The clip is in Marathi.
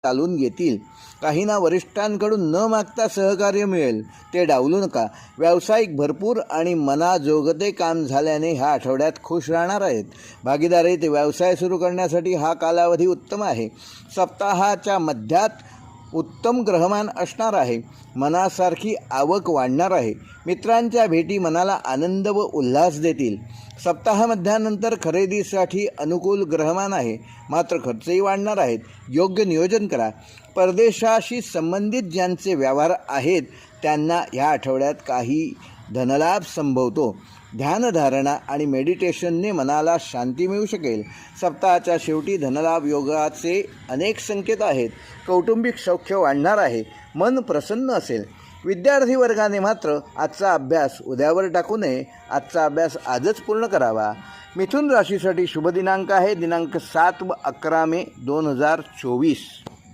चालून घेतील. काहींना वरिष्ठांकडून न मागता सहकार्य मिळेल ते डावलू नका. व्यावसायिक भरपूर आणि मनाजोगते काम झाल्याने ह्या आठवड्यात खुश राहणार आहेत. भागीदारीत व्यवसाय सुरू करण्यासाठी हा कालावधी उत्तम आहे. सप्ताहाच्या मध्यात उत्तम ग्रहमान असणार आहे. मनासारखी आवक वाढणार आहे. मित्रांच्या भेटी मनाला आनंद व उल्हास देतील. सप्ताहामध्यानंतर खरेदीसाठी अनुकूल ग्रहमान आहे, मात्र खर्चही वाढणार आहेत. योग्य नियोजन करा. परदेशाशी संबंधित ज्यांचे व्यवहार आहेत त्यांना ह्या आठवड्यात काही धनलाभ संभवतो. ध्यानधारणा आणि मेडिटेशनने मनाला शांती मिळू शकेल. सप्ताहाच्या शेवटी धनलाभ योगाचे अनेक संकेत आहेत. कौटुंबिक सौख्य वाढणार आहे. मन प्रसन्न असेल. विद्यार्थी वर्गाने मात्र आजचा अभ्यास उद्यावर टाकू नये. आजचा अभ्यास आजच पूर्ण करावा. मिथुन राशीसाठी शुभ दिनांक आहे दिनांक 7 व 11 मे 2024.